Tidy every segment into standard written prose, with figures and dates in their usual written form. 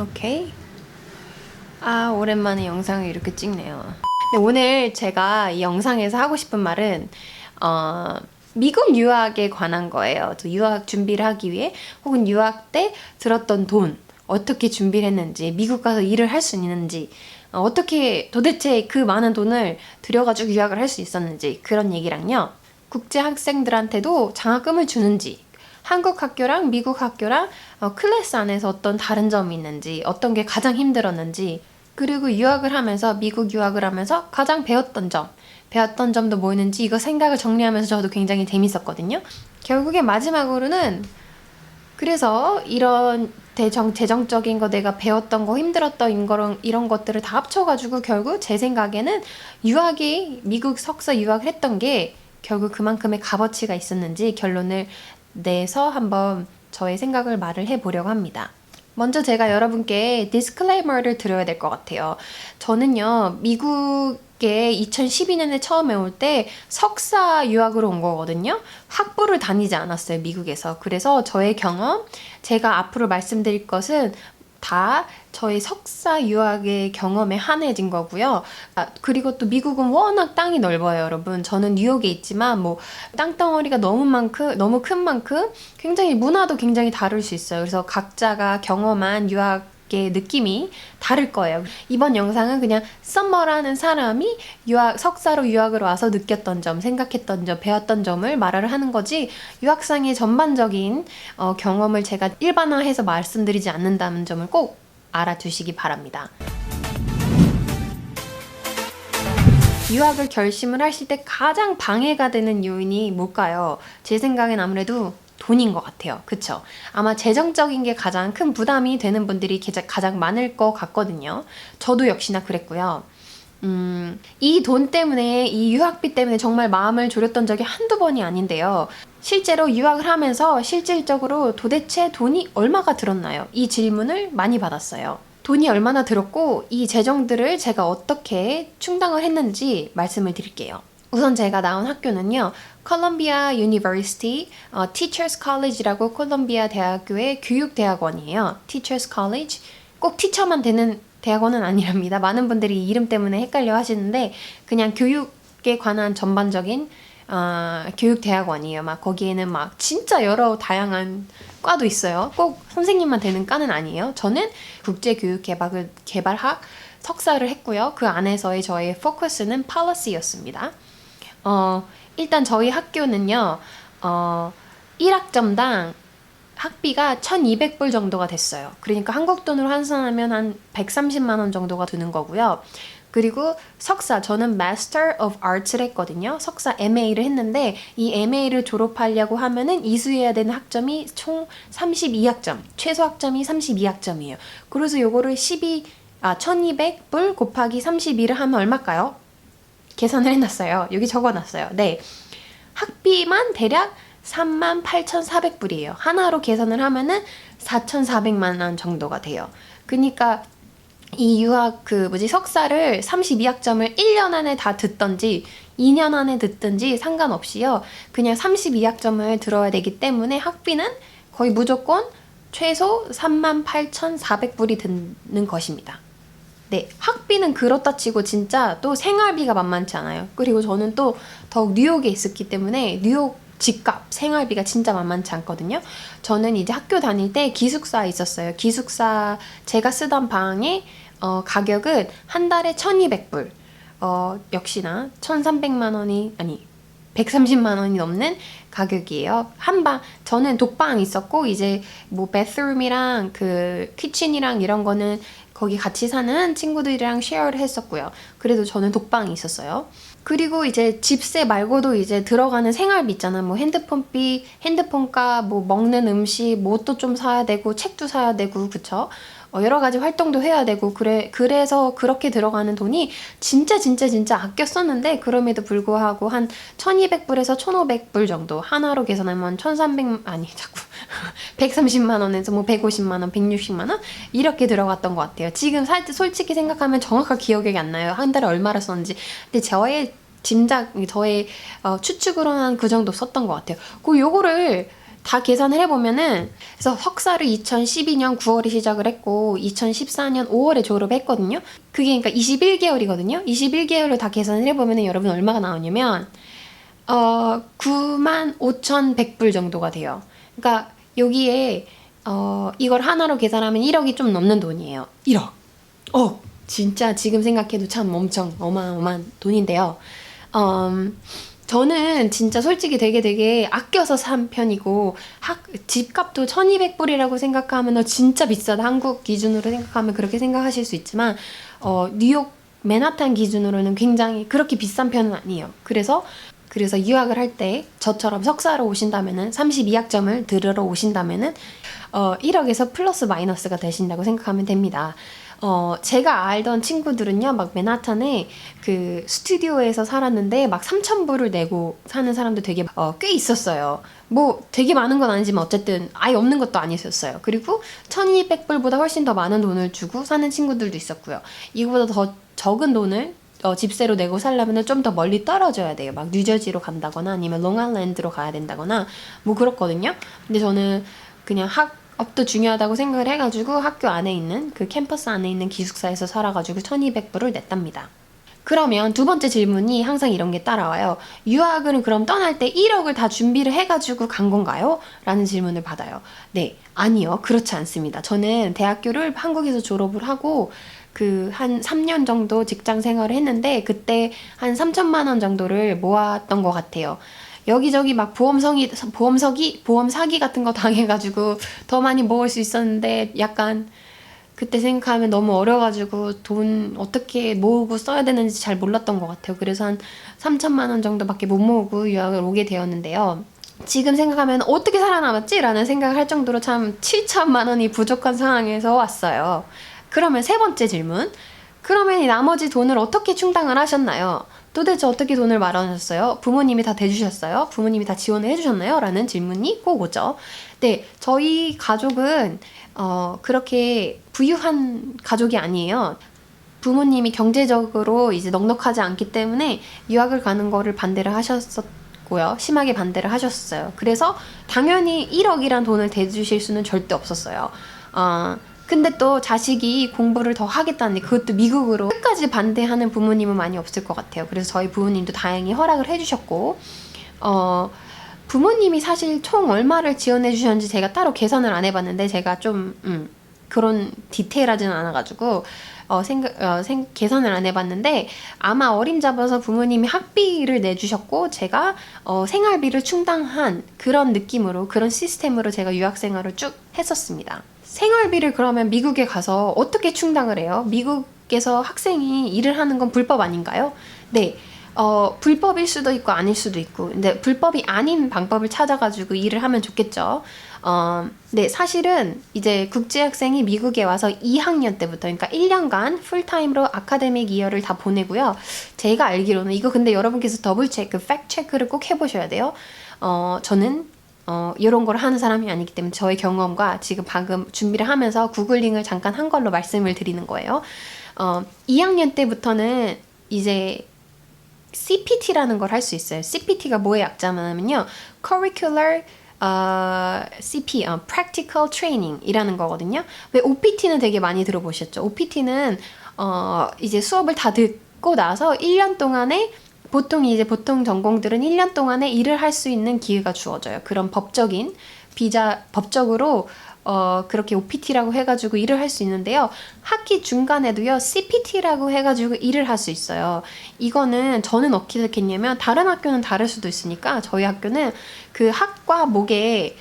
오케이. 아, 오랜만에 영상을 이렇게 찍네요. 근데 오늘 제가 이 영상에서 하고 싶은 말은 미국 유학에 관한 거예요. 또 유학 준비를 하기 위해 혹은 유학 때 들었던 돈 어떻게 준비를 했는지, 미국 가서 일을 할 수 있는지, 어떻게 도대체 그 많은 돈을 들여가지고 유학을 할 수 있었는지, 그런 얘기랑요. 국제 학생들한테도 장학금을 주는지, 한국 학교랑 미국 학교랑 클래스 안에서 어떤 다른 점이 있는지, 어떤 게 가장 힘들었는지, 그리고 유학을 하면서, 미국 유학을 하면서 가장 배웠던 점도 뭐 있는지, 이거 생각을 정리하면서 저도 굉장히 재밌었거든요. 결국에 마지막으로는 그래서 이런 재정적인 거, 내가 배웠던 거, 힘들었던 거랑 이런 것들을 다 합쳐가지고 결국 제 생각에는 미국 석사 유학을 했던 게 결국 그만큼의 값어치가 있었는지 결론을 내서 한번 저의 생각을 말을 해보려고 합니다. 먼저 제가 여러분께 디스클레이머를 드려야 될 것 같아요. 저는요, 미국에 2012년에 처음에 올 때 석사 유학으로 온 거거든요. 학부를 다니지 않았어요, 미국에서. 그래서 저의 경험, 제가 앞으로 말씀드릴 것은 다 저의 석사 유학의 경험에 한해진 거고요. 그리고 또 미국은 워낙 땅이 넓어요, 여러분. 저는 뉴욕에 있지만 뭐 땅덩어리가 너무 큰 만큼 굉장히 문화도 굉장히 다를 수 있어요. 그래서 각자가 경험한 유학의 느낌이 다를 거예요. 이번 영상은 그냥 썸머라는 사람이 석사로 유학을 와서 느꼈던 점, 생각했던 점, 배웠던 점을 말을 하는 거지, 유학생의 전반적인 경험을 제가 일반화해서 말씀드리지 않는다는 점을 꼭 알아두시기 바랍니다. 유학을 결심을 하실 때 가장 방해가 되는 요인이 뭘까요? 제 생각엔 아무래도 돈인 것 같아요. 그쵸? 아마 재정적인 게 가장 큰 부담이 되는 분들이 가장 많을 것 같거든요. 저도 역시나 그랬고요. 이 돈 때문에, 이 유학비 때문에 정말 마음을 졸였던 적이 한두 번이 아닌데요. 실제로 유학을 하면서 실질적으로 도대체 돈이 얼마가 들었나요? 이 질문을 많이 받았어요. 돈이 얼마나 들었고 이 재정들을 제가 어떻게 충당을 했는지 말씀을 드릴게요. 우선 제가 나온 학교는요, 콜롬비아 유니버시티 Teachers College라고 콜롬비아 대학교의 교육대학원이에요. Teachers College, 꼭 티처만 되는 대학원은 아니랍니다. 많은 분들이 이 이름 때문에 헷갈려 하시는데 그냥 교육에 관한 전반적인 교육대학원이에요. 막 거기에는 막 진짜 여러 다양한 과도 있어요. 꼭 선생님만 되는 과는 아니에요. 저는 국제교육개발학 석사를 했고요. 그 안에서의 저의 포커스는 policy였습니다. 일단 저희 학교는요, 1학점당 학비가 1,200불 정도가 됐어요. 그러니까 한국 돈으로 환산하면 한 130만 원 정도가 드는 거고요. 그리고 석사, 저는 Master of Arts를 했거든요. 석사 MA를 했는데 이 MA를 졸업하려고 하면은 이수해야 되는 학점이 총 32학점, 최소 학점이 32학점이에요. 그래서 요거를 1,200불 곱하기 32를 하면 얼마일까요? 계산을 해놨어요. 여기 적어놨어요. 네, 학비만 대략 38,400불이에요. 하나로 계산을 하면은 4,400만 원 정도가 돼요. 그러니까 이 유학 석사를 32학점을 1년 안에 다 듣던지 2년 안에 듣든지 상관없이요, 그냥 32학점을 들어야 되기 때문에 학비는 거의 무조건 최소 38,400불이 드는 것입니다. 네, 학비는 그렇다 치고 진짜 또 생활비가 만만치 않아요. 그리고 저는 또 더욱 뉴욕에 있었기 때문에 뉴욕 집값, 생활비가 진짜 만만치 않거든요. 저는 이제 학교 다닐 때 기숙사에 있었어요. 기숙사 제가 쓰던 방의 가격은 한 달에 1,200불. 역시나 1,300만 원이 아니 130만 원이 넘는 가격이에요. 저는 독방이 있었고 이제 뭐 베스룸이랑 그 키친이랑 이런 거는 거기 같이 사는 친구들이랑 쉐어를 했었고요. 그래도 저는 독방이 있었어요. 그리고 이제 집세 말고도 이제 들어가는 생활비 있잖아. 뭐 핸드폰비, 핸드폰가, 뭐 먹는 음식, 뭐 옷도 좀 사야 되고 책도 사야 되고, 그쵸? 여러 가지 활동도 해야 되고, 그래서 그렇게 들어가는 돈이 진짜 아껴 썼는데, 그럼에도 불구하고 한 1,200불에서 1,500불 정도, 하나로 계산하면 130만 원에서 뭐 150만 원, 160만 원 이렇게 들어갔던 것 같아요. 지금 솔직히 생각하면 정확하게 기억이 안 나요. 한 달에 얼마를 썼는지. 근데 저의 추측으로는 그 정도 썼던 것 같아요. 요거를 다 계산을 해보면은, 그래서 석사를 2012년 9월에 시작을 했고 2014년 5월에 졸업했거든요. 그게 그러니까 21개월이거든요. 21개월로 다 계산을 해보면은 여러분 얼마가 나오냐면 95,100불 정도가 돼요. 그러니까 여기에 이걸 하나로 계산하면 1억이 좀 넘는 돈이에요. 1억. 진짜 지금 생각해도 참 엄청 어마어마한 돈인데요. 저는 진짜 솔직히 되게 아껴서 산 편이고 집값도 1,200불이라고 생각하면 진짜 비싸다. 한국 기준으로 생각하면 그렇게 생각하실 수 있지만 뉴욕 맨하탄 기준으로는 굉장히 그렇게 비싼 편은 아니에요. 그래서 유학을 할 때 저처럼 석사로 오신다면은 32학점을 들으러 오신다면은 1억에서 플러스 마이너스가 되신다고 생각하면 됩니다. 제가 알던 친구들은요, 막 맨하탄에 그 스튜디오에서 살았는데 막 3,000불을 내고 사는 사람도 되게 꽤 있었어요. 뭐 되게 많은 건 아니지만 어쨌든 아예 없는 것도 아니었어요. 그리고 1,200불보다 훨씬 더 많은 돈을 주고 사는 친구들도 있었고요. 이거보다 더 적은 돈을 집세로 내고 살려면 좀 더 멀리 떨어져야 돼요. 막 뉴저지로 간다거나 아니면 롱아일랜드로 가야 된다거나 뭐 그렇거든요. 근데 저는 그냥 학업도 중요하다고 생각을 해가지고 학교 안에 있는 그 캠퍼스 안에 있는 기숙사에서 살아가지고 1,200불을 냈답니다. 그러면 두 번째 질문이 항상 이런 게 따라와요. 유학을 그럼 떠날 때 1억을 다 준비를 해가지고 간 건가요? 라는 질문을 받아요. 네, 아니요. 그렇지 않습니다. 저는 대학교를 한국에서 졸업을 하고 한 3년 정도 직장 생활을 했는데 그때 한 3천만 원 정도를 모았던 것 같아요. 여기저기 막 보험 사기 같은 거 당해가지고 더 많이 모을 수 있었는데 약간 그때 생각하면 너무 어려가지고 돈 어떻게 모으고 써야 되는지 잘 몰랐던 것 같아요. 그래서 한 3천만 원 정도밖에 못 모으고 유학을 오게 되었는데요. 지금 생각하면 어떻게 살아남았지? 라는 생각을 할 정도로 참 7천만 원이 부족한 상황에서 왔어요. 그러면 세 번째 질문. 그러면 이 나머지 돈을 어떻게 충당을 하셨나요? 도대체 어떻게 돈을 마련하셨어요? 부모님이 다 대주셨어요? 부모님이 다 지원을 해주셨나요? 라는 질문이 꼭 오죠. 네, 저희 가족은 그렇게 부유한 가족이 아니에요. 부모님이 경제적으로 이제 넉넉하지 않기 때문에 유학을 가는 거를 반대를 하셨었고요. 심하게 반대를 하셨어요. 그래서 당연히 1억이란 돈을 대주실 수는 절대 없었어요. 근데 또 자식이 공부를 더 하겠다는데 그것도 미국으로 끝까지 반대하는 부모님은 많이 없을 것 같아요. 그래서 저희 부모님도 다행히 허락을 해주셨고 부모님이 사실 총 얼마를 지원해 주셨는지 제가 따로 계산을 안 해봤는데 제가 좀 그런 디테일하지는 않아가지고 계산을 안 해봤는데 아마 어림잡아서 부모님이 학비를 내주셨고 제가 생활비를 충당한 그런 느낌으로 그런 시스템으로 제가 유학생활을 쭉 했었습니다. 생활비를 그러면 미국에 가서 어떻게 충당을 해요? 미국에서 학생이 일을 하는 건 불법 아닌가요? 네. 불법일 수도 있고 아닐 수도 있고 근데 불법이 아닌 방법을 찾아가지고 일을 하면 좋겠죠. 네, 사실은 이제 국제학생이 미국에 와서 2학년 때부터 그러니까 1년간 풀타임으로 아카데믹 이어를 다 보내고요. 제가 알기로는 이거 근데 여러분께서 더블 체크, 팩트 체크를 꼭 해보셔야 돼요. 저는 이런 걸 하는 사람이 아니기 때문에 저의 경험과 지금 방금 준비를 하면서 구글링을 잠깐 한 걸로 말씀을 드리는 거예요. 2학년 때부터는 이제 CPT라는 걸 할 수 있어요. CPT가 뭐의 약자냐면요. Curricular Practical Training 이라는 거거든요. 왜 OPT는 되게 많이 들어보셨죠? OPT는 이제 수업을 다 듣고 나서 1년 동안에 보통 전공들은 1년 동안에 일을 할 수 있는 기회가 주어져요. 그런 법적으로 그렇게 OPT라고 해가지고 일을 할 수 있는데요. 학기 중간에도요, CPT라고 해가지고 일을 할 수 있어요. 이거는 저는 어떻게 했냐면, 다른 학교는 다를 수도 있으니까, 저희 학교는 그 학과 목에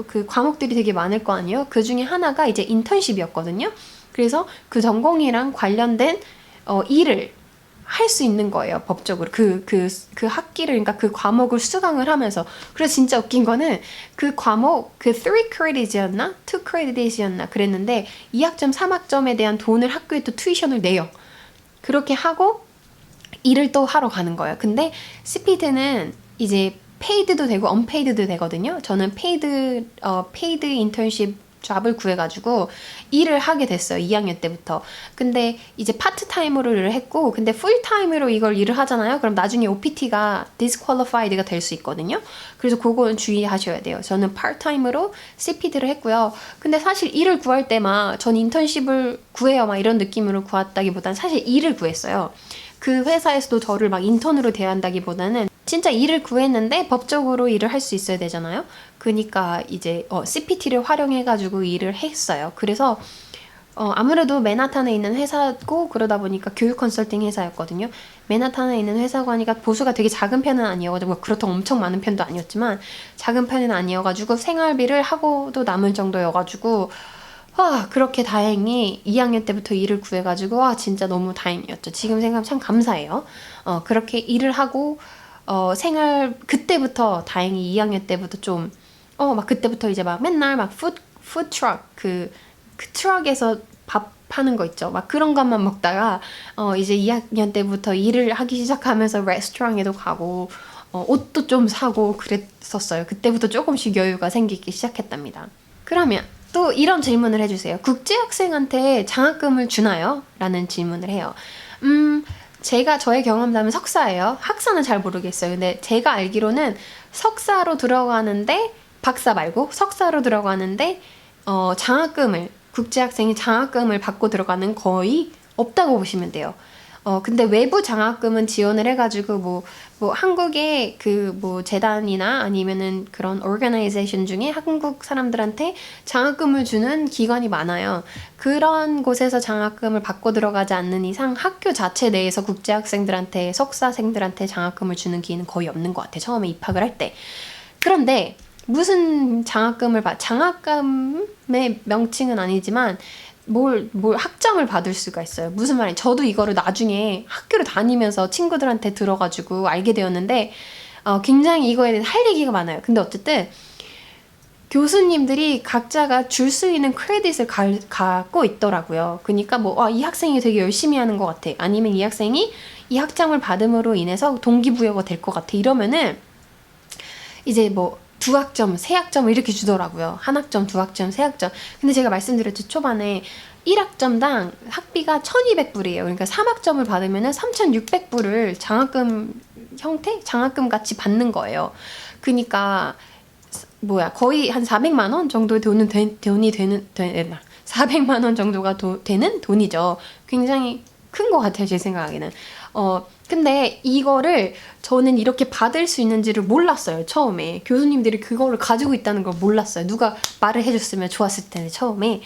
그 과목들이 되게 많을 거 아니에요? 그 중에 하나가 이제 인턴십이었거든요. 그래서 그 전공이랑 관련된 일을 할 수 있는 거예요, 법적으로. 그 학기를, 그러니까 그 과목을 수강을 하면서. 그래서 진짜 웃긴 거는 그 과목, 3 credits였나? 2 credits였나? 그랬는데 2학점, 3학점에 대한 돈을 학교에 또 튜이션을 내요. 그렇게 하고 일을 또 하러 가는 거예요. 근데 CPT는 이제 페이드도 되고 언페이드도 되거든요. 저는 페이드 인턴십 잡을 구해가지고 일을 하게 됐어요. 2학년 때부터. 근데 이제 파트타임으로 일을 했고, 근데 풀타임으로 이걸 일을 하잖아요. 그럼 나중에 OPT가 disqualified가 될 수 있거든요. 그래서 그거는 주의하셔야 돼요. 저는 파트타임으로 CPT를 했고요. 근데 사실 일을 구할 때 막 전 인턴십을 구해요 막 이런 느낌으로 구했다기보다는 사실 일을 구했어요. 그 회사에서도 저를 막 인턴으로 대한다기보다는 진짜 일을 구했는데 법적으로 일을 할 수 있어야 되잖아요. 그러니까 이제 CPT를 활용해가지고 일을 했어요. 그래서 아무래도 맨하탄에 있는 회사고 그러다 보니까 교육 컨설팅 회사였거든요. 맨하탄에 있는 회사고 하니까 보수가 되게 작은 편은 아니어가지고 그렇다고 엄청 많은 편도 아니었지만 작은 편은 아니어가지고 생활비를 하고도 남을 정도여가지고 그렇게 다행히 2학년 때부터 일을 구해가지고 진짜 너무 다행이었죠. 지금 생각하면 참 감사해요. 그렇게 일을 하고 그때부터 다행히 2학년 때부터 좀 막 그때부터 이제 막 맨날 막 푸드트럭 그 트럭에서 밥 파는 거 있죠. 막 그런 것만 먹다가 이제 2학년 때부터 일을 하기 시작하면서 레스토랑에도 가고 옷도 좀 사고 그랬었어요. 그때부터 조금씩 여유가 생기기 시작했답니다. 그러면 또 이런 질문을 해주세요. 국제학생한테 장학금을 주나요? 라는 질문을 해요. 저의 경험담은 석사예요. 학사는 잘 모르겠어요. 근데 제가 알기로는 석사로 들어가는데 박사 말고 석사로 들어가는데 국제학생이 장학금을 받고 들어가는 거의 없다고 보시면 돼요. 근데 외부 장학금은 지원을 해가지고 뭐 한국의 재단이나 아니면은 그런 오르가나이제이션 중에 한국 사람들한테 장학금을 주는 기관이 많아요. 그런 곳에서 장학금을 받고 들어가지 않는 이상 학교 자체 내에서 국제학생들한테 석사생들한테 장학금을 주는 기회는 거의 없는 것 같아요. 처음에 입학을 할 때. 그런데 무슨 장학금의 명칭은 아니지만 뭘 학점을 받을 수가 있어요. 무슨 말이에요? 저도 이거를 나중에 학교를 다니면서 친구들한테 들어가지고 알게 되었는데 굉장히 이거에 대해서 할 얘기가 많아요. 근데 어쨌든 교수님들이 각자가 줄 수 있는 크레딧을 갖고 있더라고요. 그러니까 이 학생이 되게 열심히 하는 것 같아. 아니면 이 학생이 이 학점을 받음으로 인해서 동기부여가 될 것 같아. 이러면은 이제 2학점, 3학점 이렇게 주더라고요. 1학점, 2학점, 3학점. 근데 제가 말씀드렸죠. 초반에 1학점당 학비가 1,200불이에요. 그러니까 3학점을 받으면 3,600불을 장학금 형태? 장학금 같이 받는 거예요. 그러니까 거의 한 400만 원 정도의 돈이 되는 400만 원 정도가 되는 돈이죠. 굉장히 큰 것 같아요. 제 생각에는. 근데 이거를 저는 이렇게 받을 수 있는지를 몰랐어요. 처음에 교수님들이 그거를 가지고 있다는 걸 몰랐어요. 누가 말을 해줬으면 좋았을 텐데 처음에.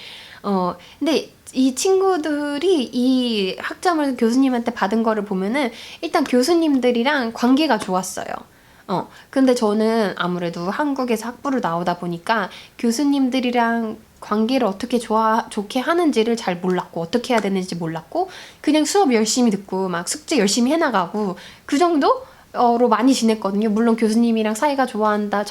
근데 이 친구들이 이 학점을 교수님한테 받은 거를 보면은 일단 교수님들이랑 관계가 좋았어요. 근데 저는 아무래도 한국에서 학부를 나오다 보니까 교수님들이랑 관계를 어떻게 좋게 하는지를 잘 몰랐고 어떻게 해야 되는지 몰랐고 그냥 수업 열심히 듣고 막 숙제 열심히 해나가고 그 정도로 많이 지냈거든요. 물론 교수님이랑 사이가 좋아한다,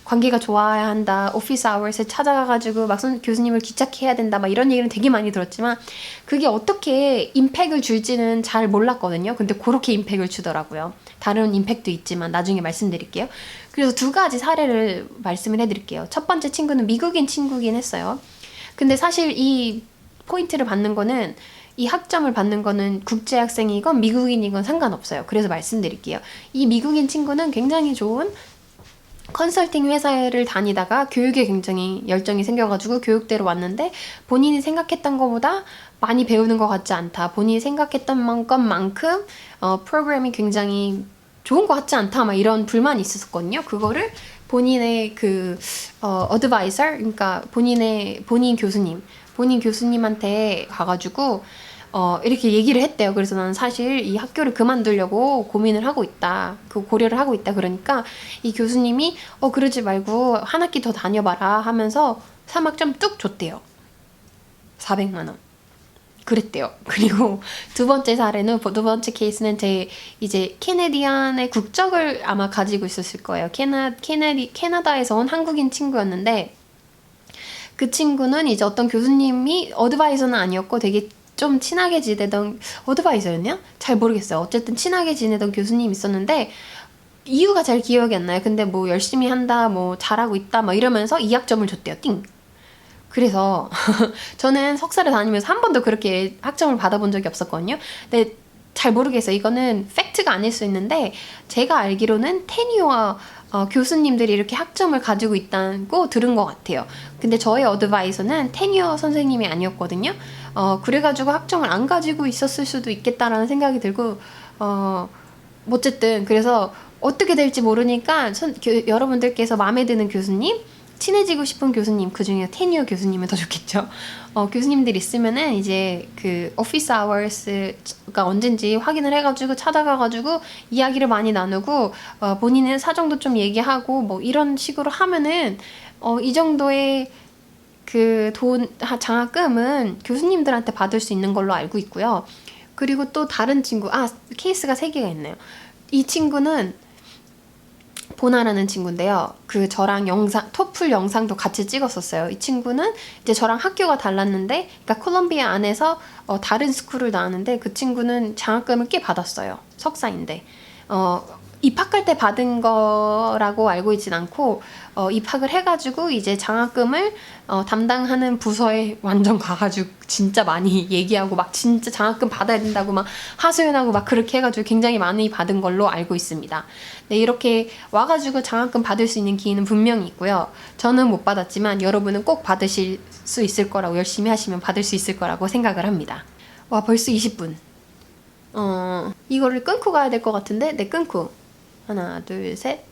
관계가 좋아야 한다, 오피스 아워스에 찾아가가지고 막 교수님을 기착해야 된다 막 이런 얘기는 되게 많이 들었지만 그게 어떻게 임팩을 줄지는 잘 몰랐거든요. 근데 그렇게 임팩을 주더라고요. 다른 임팩도 있지만 나중에 말씀드릴게요. 그래서 2가지 사례를 말씀을 해드릴게요. 첫 번째 친구는 미국인 친구긴 했어요. 근데 사실 이 포인트를 받는 거는 이 학점을 받는 거는 국제학생이건 미국인이건 상관없어요. 그래서 말씀드릴게요. 이 미국인 친구는 굉장히 좋은 컨설팅 회사를 다니다가 교육에 굉장히 열정이 생겨가지고 교육대로 왔는데 본인이 생각했던 것보다 많이 배우는 것 같지 않다. 본인이 생각했던 것만큼 프로그램이 굉장히 좋은 것 같지 않다. 막 이런 불만이 있었거든요. 그거를 본인의 어드바이서, 그러니까 본인 교수님한테 가가지고 이렇게 얘기를 했대요. 그래서 나는 사실 이 학교를 그만두려고 고민을 하고 있다. 고려를 하고 있다. 그러니까 이 교수님이 그러지 말고 한 학기 더 다녀봐라 하면서 3학점 뚝 줬대요. 400만 원. 그랬대요. 그리고 두 번째 케이스는 이제 캐네디안의 국적을 아마 가지고 있었을 거예요. 캐나다에서 온 한국인 친구였는데 그 친구는 이제 어떤 교수님이 어드바이저는 아니었고 되게 좀 친하게 지내던 어드바이저였냐? 잘 모르겠어요. 어쨌든 친하게 지내던 교수님이 있었는데 이유가 잘 기억이 안 나요. 근데 열심히 한다, 잘하고 있다, 이러면서 2학점을 줬대요. 띵. 그래서 저는 석사를 다니면서 한 번도 그렇게 학점을 받아본 적이 없었거든요. 근데 잘 모르겠어요. 이거는 팩트가 아닐 수 있는데 제가 알기로는 테니어 교수님들이 이렇게 학점을 가지고 있다고 들은 것 같아요. 근데 저의 어드바이서는 테니어 선생님이 아니었거든요. 그래가지고 학점을 안 가지고 있었을 수도 있겠다라는 생각이 들고 어쨌든 그래서 어떻게 될지 모르니까 여러분들께서 마음에 드는 교수님, 친해지고 싶은 교수님, 그 중에 테니어 교수님은 더 좋겠죠. 교수님들 있으면은 이제 그 오피스 아워스가 언젠지 확인을 해가지고 찾아가가지고 이야기를 많이 나누고 본인의 사정도 좀 얘기하고 뭐 이런 식으로 하면은 이 정도의 그 장학금은 교수님들한테 받을 수 있는 걸로 알고 있고요. 그리고 또 다른 친구, 케이스가 3개가 있네요. 이 친구는 보나라는 친구인데요. 그 저랑 토플 영상도 같이 찍었었어요. 이 친구는 이제 저랑 학교가 달랐는데, 그러니까 콜롬비아 안에서 다른 스쿨을 나왔는데 그 친구는 장학금을 꽤 받았어요. 석사인데. 입학할 때 받은 거라고 알고 있진 않고 입학을 해가지고 이제 장학금을 담당하는 부서에 완전 가가지고 진짜 많이 얘기하고 막 진짜 장학금 받아야 된다고 막 하소연하고 막 그렇게 해가지고 굉장히 많이 받은 걸로 알고 있습니다. 네, 이렇게 와가지고 장학금 받을 수 있는 기회는 분명히 있고요. 저는 못 받았지만 여러분은 꼭 받으실 수 있을 거라고, 열심히 하시면 받을 수 있을 거라고 생각을 합니다. 와, 벌써 20분. 이거를 끊고 가야 될 것 같은데, 네, 끊고. 하나, 둘, 셋.